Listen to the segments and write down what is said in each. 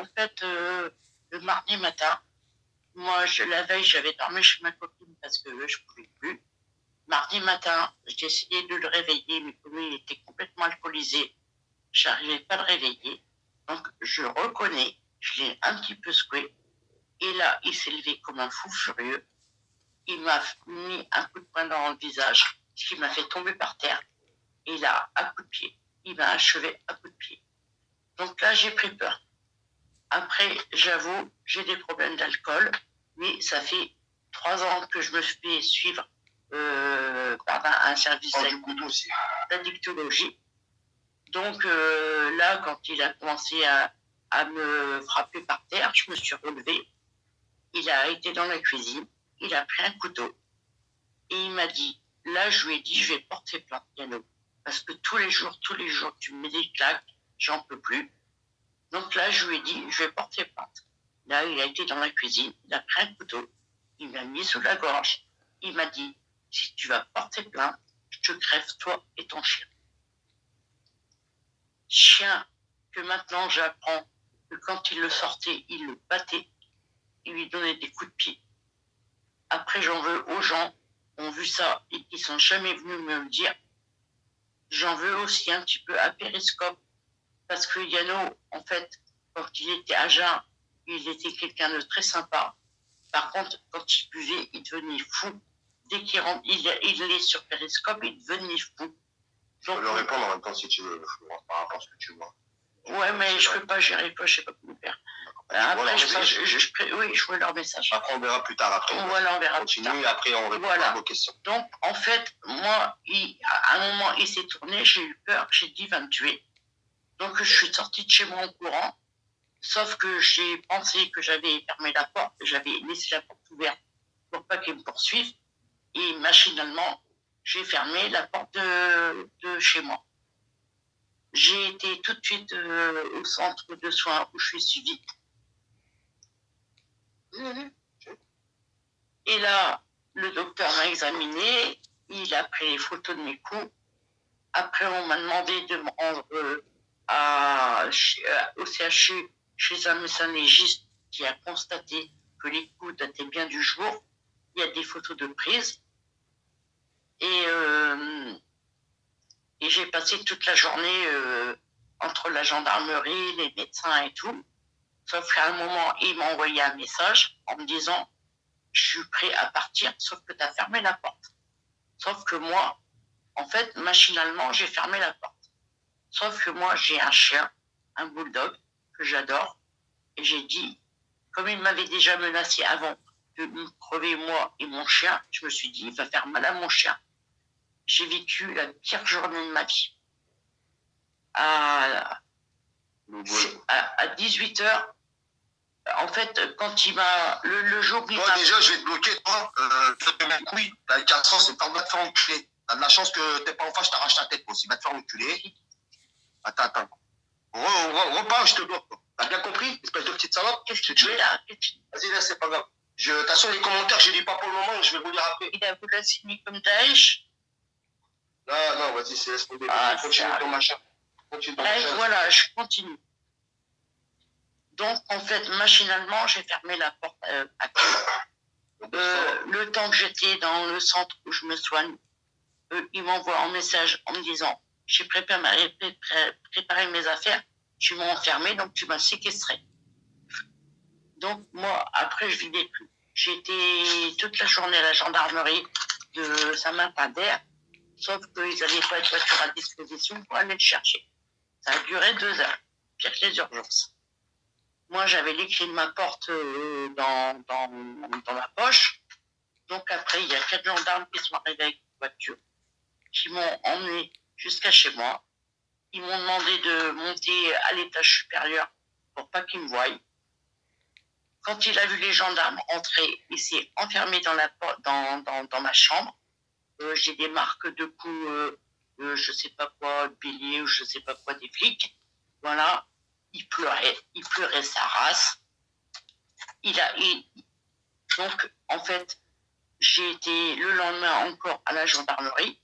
en fait, le mardi matin, moi, la veille, j'avais dormi chez ma copine parce que je ne pouvais plus. Mardi matin, j'ai essayé de le réveiller, mais comme il était complètement alcoolisé, je n'arrivais pas à le réveiller. Donc, je reconnais, je l'ai un petit peu secoué. Et là, il s'est levé comme un fou furieux. Il m'a mis un coup de poing dans le visage, ce qui m'a fait tomber par terre. Et là, à coup de pied, il m'a achevé à coup de pied. Donc là, j'ai pris peur. Après, j'avoue, j'ai des problèmes d'alcool, mais ça fait 3 ans que je me fais suivre par un service d'addictologie. Donc là, quand il a commencé à me frapper par terre, je me suis relevée. Il a été dans la cuisine, il a pris un couteau et il m'a dit, là, je lui ai dit, je vais porter plainte, Yano, parce que tous les jours, tu me mets des claques, j'en peux plus. Donc là, je lui ai dit, je vais porter plainte. Là, il a été dans la cuisine, il a pris un couteau, il m'a mis sous la gorge. Il m'a dit, si tu vas porter plainte, je te crève toi et ton chien. Chien que maintenant j'apprends que quand il le sortait, il le battait, il lui donnait des coups de pied. Après, j'en veux aux gens qui ont vu ça et qui sont jamais venus me le dire. J'en veux aussi un petit peu à Périscope, parce que Yano, en fait, quand il était à jeun, il était quelqu'un de très sympa. Par contre, quand il buvait, il devenait fou. Dès qu'il rentre, il est sur Périscope, il devenait fou. Je peux le répondre en même temps si tu veux, par rapport à ce que tu vois. Ouais, mais je peux pas gérer, je sais pas comment faire. Après, je vois leur message. Après, on verra plus tard. Après, voilà, on verra continue, plus tard. Après, on répond à vos questions. Donc, en fait, moi, à un moment, il s'est tourné, j'ai eu peur, j'ai dit, il va me tuer. Donc, je suis sortie de chez moi en courant, sauf que j'ai pensé que j'avais fermé la porte, que j'avais laissé la porte ouverte pour pas qu'il me poursuive. Et machinalement, j'ai fermé la porte de chez moi. J'ai été tout de suite au centre de soins où je suis suivie. Et là, le docteur m'a examiné, il a pris les photos de mes coups. Après, on m'a demandé de me rendre au CHU chez un médecin légiste qui a constaté que les coups dataient bien du jour. Il y a des photos de prise. Et j'ai passé toute la journée entre la gendarmerie, les médecins et tout. Sauf qu'à un moment, il m'a envoyé un message en me disant « Je suis prêt à partir, sauf que tu as fermé la porte. » Sauf que moi, en fait, machinalement, j'ai fermé la porte. Sauf que moi, j'ai un chien, un bulldog, que j'adore. Et j'ai dit, comme il m'avait déjà menacé avant de me crever moi et mon chien, je me suis dit, il va faire mal à mon chien. J'ai vécu la pire journée de ma vie. À 18h, en fait, quand il m'a... Le jour où il m'a... Déjà, je vais te bloquer, toi. Tu te mets le couille, t'as 4 ans, c'est pas de te faire enculer. T'as de la chance que t'es pas en face, je t'arrache ta tête aussi. Va te faire enculer. Attends. Repars, je te bloque. T'as bien compris, espèce de petite salope? Qu'est-ce que tu es là? Vas-y, là, c'est pas grave. T'assure les commentaires, je les lis pas pour le moment, je vais vous lire après. Il a voulu la signer comme Daesh. Non, vas-y, c'est laisse tomber. Continue ton machin. Voilà, je continue. Donc, en fait, machinalement, j'ai fermé la porte à clé. Le temps que j'étais dans le centre où je me soigne, il m'envoie un message en me disant « J'ai préparé mes affaires, tu m'as enfermé, donc tu m'as séquestré. » Donc, moi, après, je vivais plus. J'ai été toute la journée à la gendarmerie de Saint-Martin-d'Air, sauf qu'ils n'avaient pas de voiture à disposition pour aller le chercher. Ça a duré 2 heures, pire que les urgences. Moi, j'avais les clés de ma porte dans ma poche. Donc après, il y a 4 gendarmes qui sont arrivés avec une voiture, qui m'ont emmené jusqu'à chez moi. Ils m'ont demandé de monter à l'étage supérieur pour pas qu'ils me voient. Quand il a vu les gendarmes entrer, il s'est enfermé dans ma chambre. J'ai des marques de coups, je sais pas quoi, de bélier ou je sais pas quoi, des flics. Voilà. Il pleurait sa race. Donc, en fait, j'ai été le lendemain encore à la gendarmerie.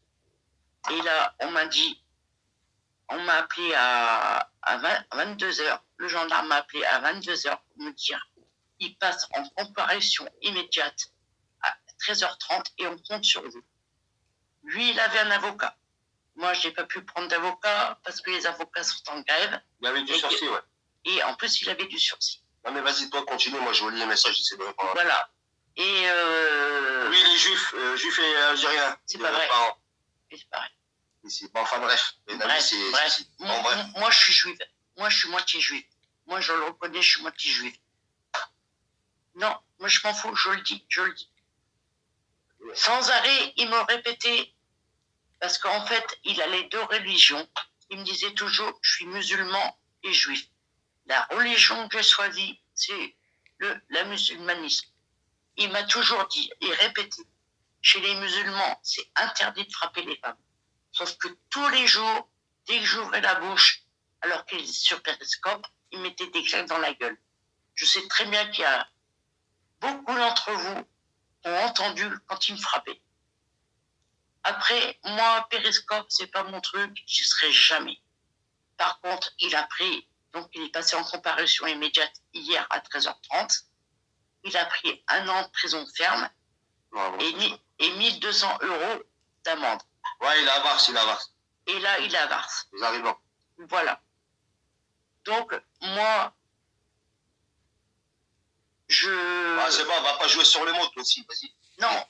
Et là, on m'a appelé à 22h le gendarme m'a appelé à 22h pour me dire il passe en comparution immédiate à 13h30 et on compte sur vous. Lui, il avait un avocat. Moi, je n'ai pas pu prendre d'avocat parce que les avocats sont en grève. Il avait du sursis, ouais. Et en plus, il avait du sursis. Non, mais vas-y, toi, continue. Moi, je relis les messages, j'essaie de répondre. Voilà. Et oui, les juifs et algériens. C'est pas vrai. C'est pareil. Bon, enfin, bref. Bref. Moi, je suis juive. Moi, je suis moitié juive. Moi, je le reconnais, je suis moitié juive. Non, moi, je m'en fous, je le dis. Sans arrêt, il me répétait, parce qu'en fait, il a les deux religions. Il me disait toujours, je suis musulman et juif. La religion que j'ai choisie, c'est la musulmanisme. Il m'a toujours dit et répété, chez les musulmans, c'est interdit de frapper les femmes. Sauf que tous les jours, dès que j'ouvrais la bouche, alors qu'il est sur Périscope, il mettait des claques dans la gueule. Je sais très bien qu'il y a beaucoup d'entre vous ont entendu quand il me frappait. Après, moi, Périscope, c'est pas mon truc, j'y serai jamais. Par contre, il est passé en comparution immédiate hier à 13h30. Il a pris 1 an de prison ferme et 1200 € d'amende. Ouais, il a Vars. Et là, il a Vars. Les arrivants. Voilà. Donc, moi, c'est bon, on va pas jouer sur les mots, toi aussi, vas-y. Non,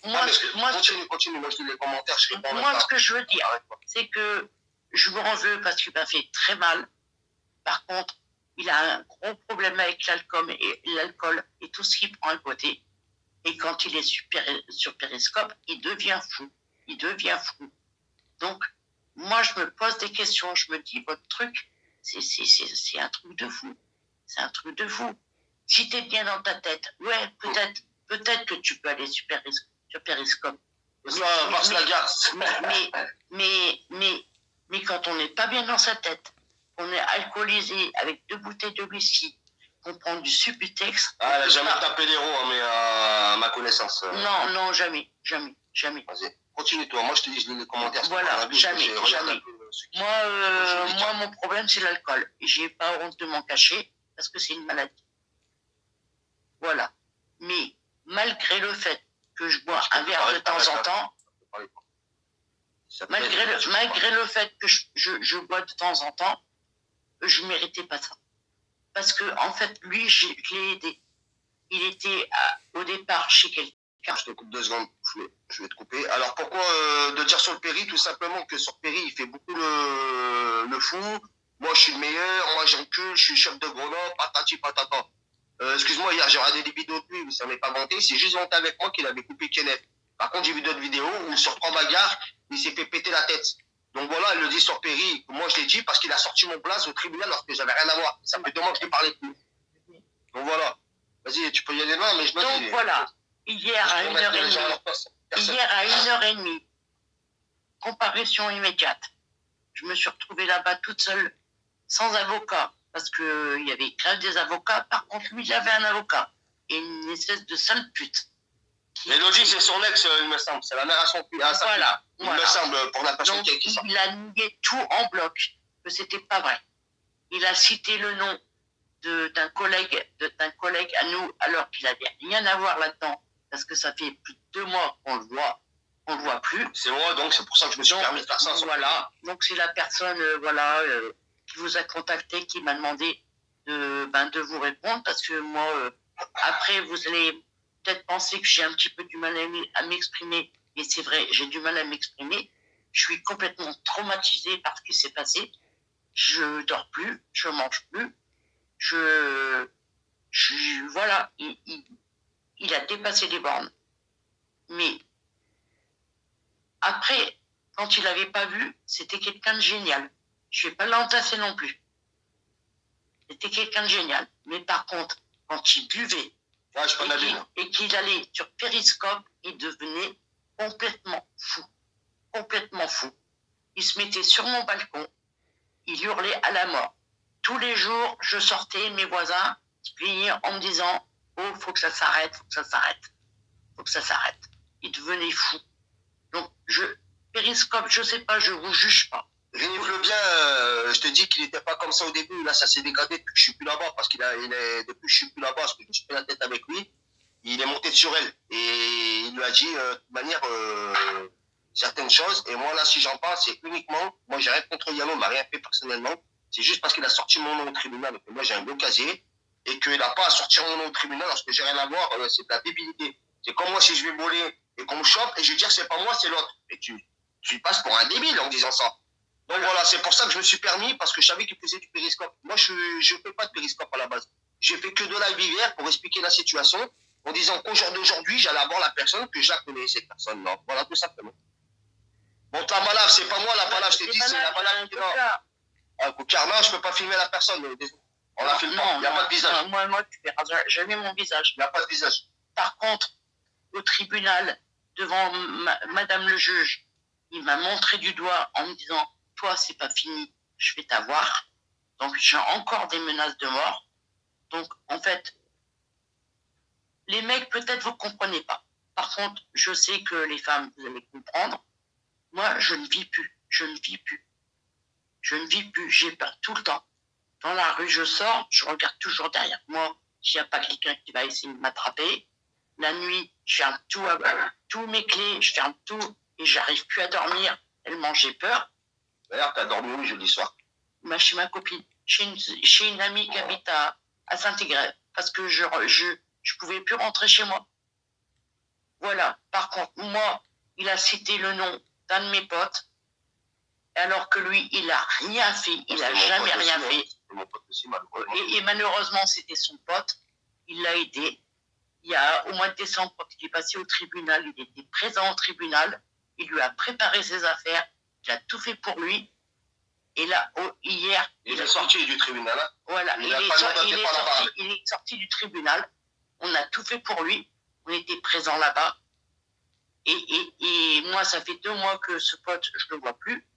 continue, moi je lis les commentaires, je réponds. Moi, ce que je veux dire, c'est que je me veux parce qu'il m'a fait très mal. Par contre, il a un gros problème avec l'alcool et tout ce qu'il prend à côté. Et quand il est sur Périscope, il devient fou. Donc, moi, je me pose des questions. Je me dis, votre truc, c'est un truc de fou. C'est un truc de fou. Si tu es bien dans ta tête, ouais, peut-être que tu peux aller sur Périscope. Mais quand on n'est pas bien dans sa tête, qu'on est alcoolisé avec 2 bouteilles de whisky, qu'on prend du Subutex... Ah, elle n'a jamais tapé l'héros, mais à ma connaissance. Non, jamais. Vas-y, continue toi, moi je te dis, je lis les commentaires. Voilà, jamais. Moi, mon problème, c'est l'alcool. Et j'ai pas honte de m'en cacher, parce que c'est une maladie. Voilà. Mais malgré le fait que je bois un verre de temps en temps, malgré le fait que je bois de temps en temps, je ne méritais pas ça. Parce que, en fait, lui, je l'ai aidé. Il était au départ chez quelqu'un. Je te coupe 2 secondes, je vais te couper. Alors pourquoi de dire sur le Péri? Tout simplement que sur Péri, il fait beaucoup le fou. Moi, je suis le meilleur, moi j'encule, je suis chef de Grenoble, patati patata. Excuse-moi, hier j'ai regardé des vidéos de lui, mais ça n'est pas vanté. C'est juste vanté avec moi qu'il avait coupé Kenneth. Par contre, j'ai vu d'autres vidéos où sur 3 bagarres, il s'est fait péter la tête. Donc voilà, elle le dit sur Péri. Moi, je l'ai dit parce qu'il a sorti mon place au tribunal alors que j'avais rien à voir. Ça fait 2 mois que je ne parlais plus. Donc voilà. Vas-y, tu peux y aller là, mais je me dis. Donc voilà. Hier à 1h30, comparution immédiate. Je me suis retrouvée là-bas toute seule, sans avocat, parce qu'il y avait grève des avocats. Par contre, lui, il avait un avocat. Et une espèce de sale pute. Elodie, c'est son ex, il me semble. C'est la mère à son fils. Voilà. Il me semble, pour la personne qui sort. Il a nié tout en bloc, que c'était pas vrai. Il a cité le nom d'un collègue à nous, alors qu'il n'avait rien à voir là-dedans, parce que ça fait plus de 2 mois qu'on le voit plus. C'est moi, donc c'est pour ça que je me suis permis de faire ça. Voilà, donc c'est la personne qui vous a contacté, qui m'a demandé de vous répondre, parce que moi, après, vous allez peut-être penser que j'ai un petit peu du mal à m'exprimer, et c'est vrai, j'ai du mal à m'exprimer. Je suis complètement traumatisée par ce qui s'est passé. Je dors plus, je mange plus. Voilà, il a dépassé les bornes. Mais après, quand il n'avait pas vu, c'était quelqu'un de génial. Je ne vais pas l'entasser non plus. C'était quelqu'un de génial. Mais par contre, quand il buvait et qu'il allait sur Périscope, il devenait complètement fou. Complètement fou. Il se mettait sur mon balcon, il hurlait à la mort. Tous les jours, je sortais, mes voisins se plaignaient en me disant « Oh, faut que ça s'arrête, faut que ça s'arrête, faut que ça s'arrête ». Il devenait fou. Donc, Périscope, je sais pas, je vous juge pas. Rémi Bien, je te dis qu'il n'était pas comme ça au début. Là, ça s'est dégradé depuis que je suis plus là-bas. Parce depuis que je suis plus là-bas, parce que je me suis pris la tête avec lui, il est monté sur elle. Et il lui a dit, de toute manière, certaines choses. Et moi, là, si j'en parle, c'est uniquement, moi, j'ai rien contre Yano, il m'a rien fait personnellement. C'est juste parce qu'il a sorti mon nom au tribunal et que moi, j'ai un beau casier. Et qu'il n'a pas à sortir mon nom au tribunal lorsque j'ai rien à voir, c'est de la débilité. C'est comme moi, si je vais voler et qu'on me chope et je vais dire, c'est pas moi, c'est l'autre. Et tu passes pour un débile en disant ça. Donc voilà, c'est pour ça que je me suis permis, parce que je savais qu'il faisait du périscope. Moi, je ne fais pas de périscope à la base. J'ai fait que de live hiver pour expliquer la situation, en disant qu'au jour d'aujourd'hui, j'allais avoir la personne, que je la connais, cette personne-là. Voilà, tout simplement. Bon, la balave, c'est pas moi, la balave, je t'ai dit, c'est la balave qui est là. Carnage, je peux pas filmer la personne. On la filme pas, il n'y a pas de visage. Moi, tu verras jamais mon visage. Il n'y a pas de visage. Par contre, au tribunal, devant madame le juge, il m'a montré du doigt en me disant, toi, c'est pas fini, je vais t'avoir. Donc, j'ai encore des menaces de mort. Donc, en fait, les mecs, peut-être vous comprenez pas. Par contre, je sais que les femmes, vous allez comprendre. Moi, je ne vis plus. Je ne vis plus. Je ne vis plus. J'ai peur tout le temps. Dans la rue, je sors, je regarde toujours derrière moi s'il n'y a pas quelqu'un qui va essayer de m'attraper. La nuit, je ferme tout, tous mes clés, je ferme tout et j'arrive plus à dormir tellement j'ai peur. D'ailleurs, tu as dormi où jeudi soir? Chez ma copine, chez une amie qui habite à Saint-Égrève, parce que je pouvais plus rentrer chez moi. Voilà. Par contre, moi, il a cité le nom d'un de mes potes, alors que lui, il a rien fait, il a jamais rien fait. Mon pote aussi, malheureusement. Et malheureusement, c'était son pote. Il l'a aidé. Il y a au mois de décembre, quand il est passé au tribunal, il était présent au tribunal. Il lui a préparé ses affaires. Il a tout fait pour lui. Et là, hier... Il est sorti du tribunal. Hein. Voilà, il est sorti du tribunal. On a tout fait pour lui. On était présents là-bas. Et moi, ça fait 2 mois que ce pote, je ne le vois plus.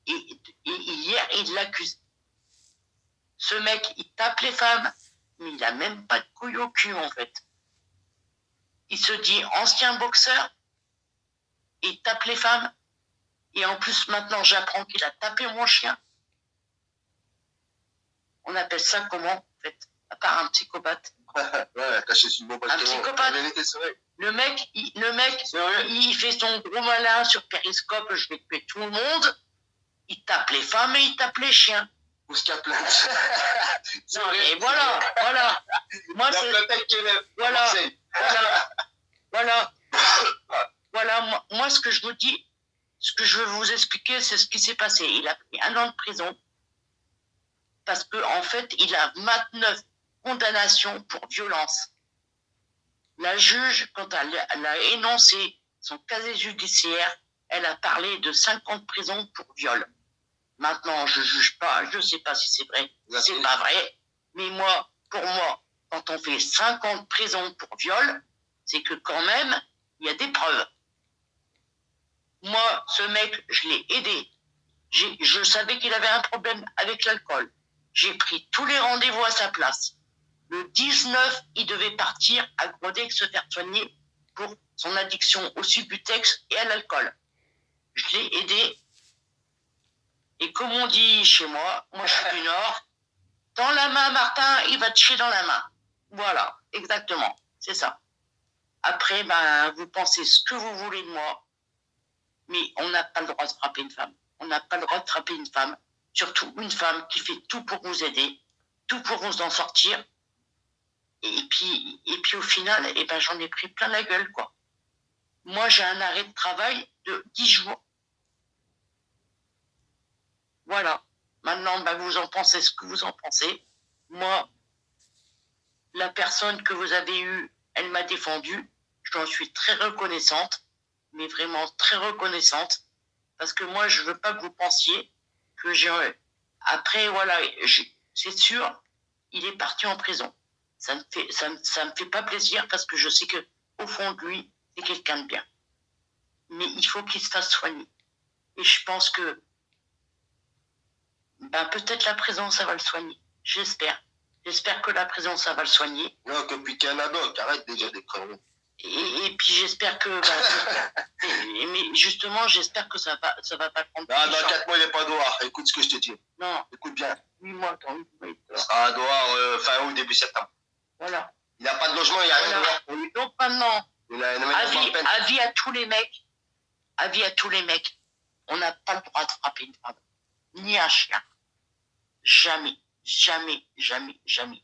Et hier, il l'accuse. Ce mec, il tape les femmes, mais il n'a même pas de couilles au cul, en fait. Il se dit ancien boxeur, et il tape les femmes. Et en plus, maintenant, j'apprends qu'il a tapé mon chien. On appelle ça comment, en fait, à part un psychopathe? Ouais, caché sur le bon un psychopathe. Le mec, il fait son gros malin sur Périscope, je vais tuer tout le monde. Il tape les femmes et il tape les chiens. Pousse-qu'à plainte. Et voilà. Moi, c'est... Voilà, moi, ce que je vous dis, ce que je veux vous expliquer, c'est ce qui s'est passé. Il a pris 1 an de prison parce qu'en fait, il a 29 condamnations pour violence. La juge, quand elle a énoncé son casier judiciaire, elle a parlé de 5 ans de prison pour viol. Maintenant, je ne juge pas, je ne sais pas si c'est vrai, c'est pas vrai. Mais moi, pour moi, quand on fait 5 ans de prison pour viol, c'est que quand même, il y a des preuves. Moi, ce mec, je l'ai aidé. Je savais qu'il avait un problème avec l'alcool. J'ai pris tous les rendez-vous à sa place. Le 19, il devait partir à Grodex se faire soigner pour son addiction au Subutex et à l'alcool. Je l'ai aidé. Et comme on dit chez moi je suis du Nord, dans la main, Martin, il va te chier dans la main. Voilà, exactement, c'est ça. Après, vous pensez ce que vous voulez de moi, mais on n'a pas le droit de frapper une femme. On n'a pas le droit de frapper une femme, surtout une femme qui fait tout pour vous aider, tout pour vous en sortir. Et puis au final, j'en ai pris plein la gueule, quoi. Moi, j'ai un arrêt de travail de 10 jours. Voilà. Maintenant, vous en pensez ce que vous en pensez. Moi, la personne que vous avez eue, elle m'a défendue. J'en suis très reconnaissante, mais vraiment très reconnaissante. Parce que moi, je ne veux pas que vous pensiez que j'ai... Après, voilà, c'est sûr, il est parti en prison. Ça me fait pas plaisir parce que je sais qu'au fond de lui, c'est quelqu'un de bien. Mais il faut qu'il se fasse soigner. Et je pense que peut-être la prison, ça va le soigner. J'espère. J'espère que la prison, ça va le soigner. Non, que puis qu'il y en a d'autres. Arrête déjà des conneries. Et puis j'espère que... mais justement, j'espère que ça va pas prendre... Non, dans 4 mois, il n'est pas dehors. Écoute ce que je te dis. Non. Écoute bien. 8 mois quand même. Il sera dehors fin août, début septembre. Voilà. Il n'a pas de logement, il n'y a rien dehors. Donc maintenant, avis à tous les mecs, on n'a pas le droit de frapper une femme. Ni un chien. Jamais. Jamais, jamais, jamais.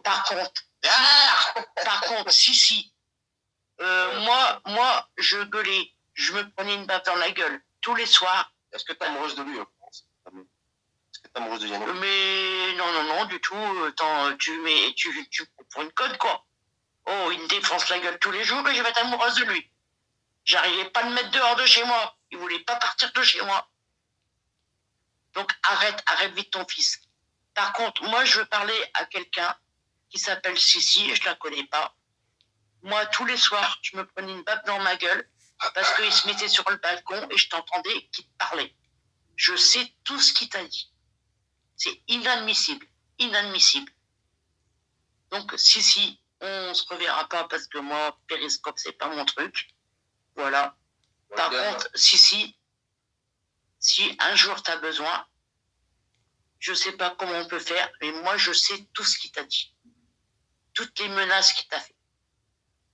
Par contre, si. Moi, je gueulais. Je me prenais une baffe dans la gueule. Tous les soirs. Est-ce que tu es amoureuse de lui? Est-ce que tu es amoureuse de Yannick? Mais non, du tout. Attends, tu me prends pour une conne, quoi. Oh, il me défonce la gueule tous les jours et je vais être amoureuse de lui. J'arrivais pas à le mettre dehors de chez moi. Il voulait pas partir de chez moi. Donc arrête vite ton fils. Par contre, moi, je veux parler à quelqu'un qui s'appelle Sissi et je la connais pas. Moi, tous les soirs, je me prenais une baffe dans ma gueule parce qu'il se mettait sur le balcon et je t'entendais qu'il te parlait. Je sais tout ce qu'il t'a dit. C'est inadmissible. Inadmissible. Donc, Sissi, on se reverra pas parce que moi, Périscope, c'est pas mon truc. Voilà. Par contre, Sissi, si un jour tu as besoin, je sais pas comment on peut faire, mais moi, je sais tout ce qu'il t'a dit. Toutes les menaces qu'il t'a fait.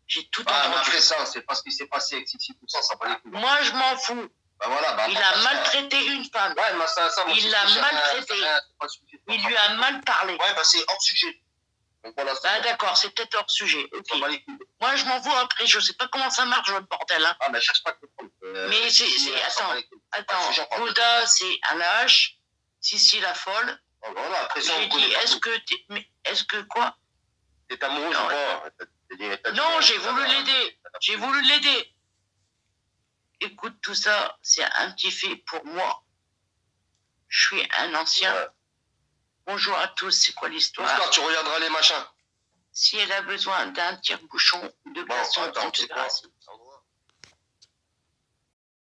J'ai tout entendu. Après ça, c'est pas ce qui s'est passé avec Sissi, tout ça, ça va les coups. Moi, je m'en fous. Il a maltraité une femme. Ouais, mais il l'a maltraité. Il lui a mal parlé. Ouais, c'est hors sujet. Donc, voilà, d'accord, c'est peut-être hors sujet. Okay. Moi, je m'en fous après. Je sais pas comment ça marche, le bordel. Hein. Mais cherche pas que mais attends. Bouddha, c'est un lâche. Sissi, la folle. Voilà, après ça, j'ai dit, est-ce que quoi? T'es amoureuse ou pas? Non, j'ai voulu l'aider. Écoute, tout ça, c'est un petit fait pour moi. Je suis un ancien. Ouais. Bonjour à tous, c'est quoi l'histoire? Tu regarderas les machins. Si elle a besoin d'un tire-bouchon de glaçon, on te verra.